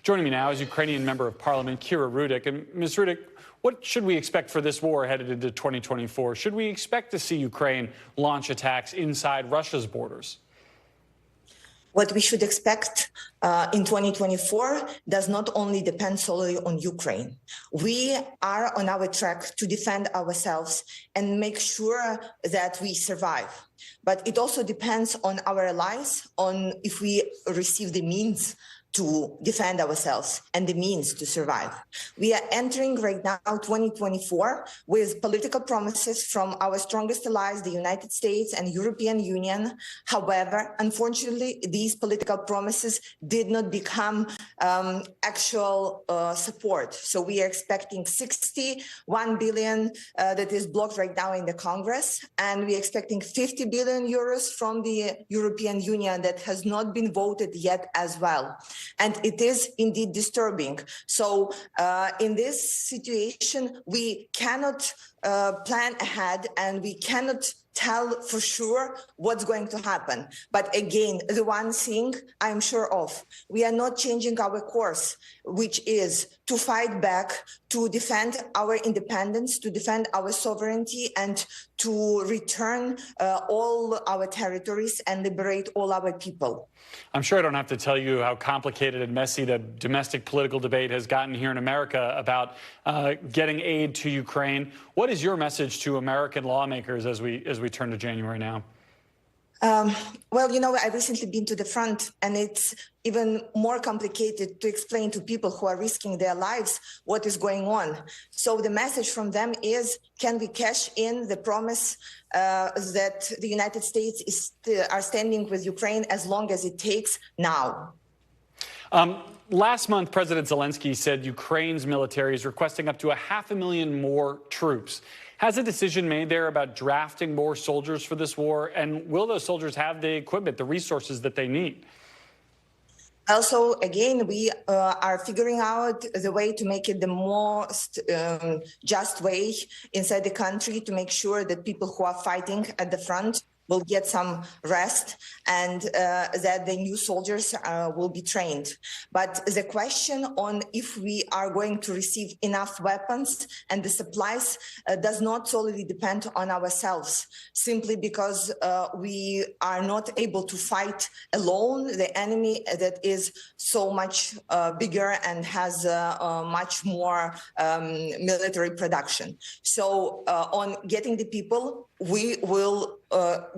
Joining me now is Ukrainian member of Parliament Kira Rudik. And Ms. Rudik, what should we expect for this war headed into 2024? Should we expect to see Ukraine launch attacks inside Russia's borders? What we should expect in 2024 does not only depend solely on Ukraine. We are on our track to defend ourselves and make sure that we survive. But it also depends on our allies, on if we receive the means to defend ourselves and the means to survive. We are entering right now 2024 with political promises from our strongest allies, the United States and European Union. However, unfortunately, these political promises did not become actual support. So we are expecting 61 billion that is blocked right now in the Congress, and we are expecting 50 billion euros from the European Union that has not been voted yet as well. And it is indeed disturbing. So in this situation, we cannot plan ahead and we cannot tell for sure what's going to happen. But again, the one thing I'm sure of, we are not changing our course, which is to fight back, to defend our independence, to defend our sovereignty, and to return all our territories and liberate all our people. I'm sure I don't have to tell you how complicated and messy the domestic political debate has gotten here in America about getting aid to Ukraine. What is your message to American lawmakers as we turn to January now? Well, you know, I've recently been to the front, and it's even more complicated to explain to people who are risking their lives what is going on. So the message from them is, can we cash in the promise that the United States are standing with Ukraine as long as it takes now? Last month, President Zelensky said Ukraine's military is requesting up to 500,000 more troops. Has a decision made there about drafting more soldiers for this war? And will those soldiers have the equipment, the resources that they need? Also, again, we are figuring out the way to make it the most just way inside the country to make sure that people who are fighting at the front will get some rest and that the new soldiers will be trained. But the question on if we are going to receive enough weapons and the supplies does not solely depend on ourselves, simply because we are not able to fight alone the enemy that is so much bigger and has much more military production. So on getting the people, we will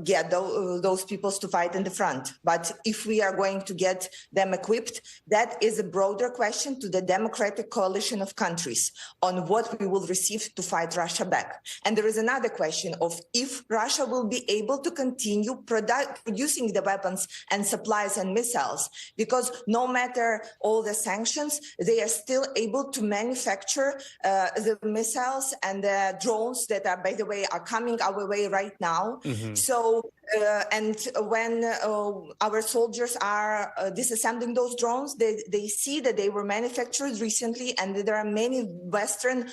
get those peoples to fight in the front. But if we are going to get them equipped, that is a broader question to the democratic coalition of countries on what we will receive to fight Russia back. And there is another question of if Russia will be able to continue producing the weapons and supplies and missiles, because no matter all the sanctions, they are still able to manufacture the missiles and the drones that are, by the way, are coming our way right now. So, and when our soldiers are disassembling those drones, they see that they were manufactured recently and there are many Western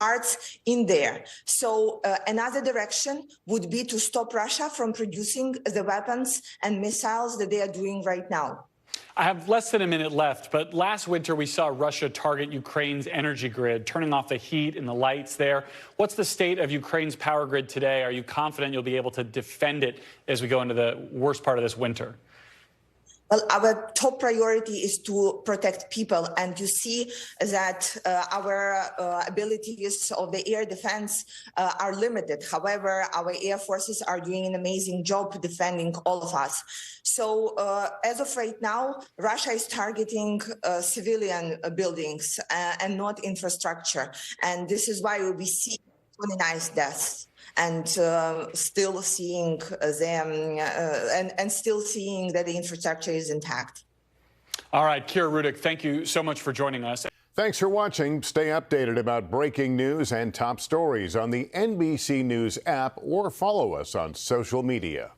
parts in there. So another direction would be to stop Russia from producing the weapons and missiles that they are doing right now. I have less than a minute left, but last winter we saw Russia target Ukraine's energy grid, turning off the heat and the lights there. What's the state of Ukraine's power grid today? Are you confident you'll be able to defend it as we go into the worst part of this winter? Well, our top priority is to protect people, and you see that our abilities of the air defense are limited. However, our air forces are doing an amazing job defending all of us. So as of right now, Russia is targeting civilian buildings and not infrastructure. And this is why we see 29 deaths. And still seeing them, and still seeing that the infrastructure is intact. All right, Kira Rudik, thank you so much for joining us. Thanks for watching. Stay updated about breaking news and top stories on the NBC News app or follow us on social media.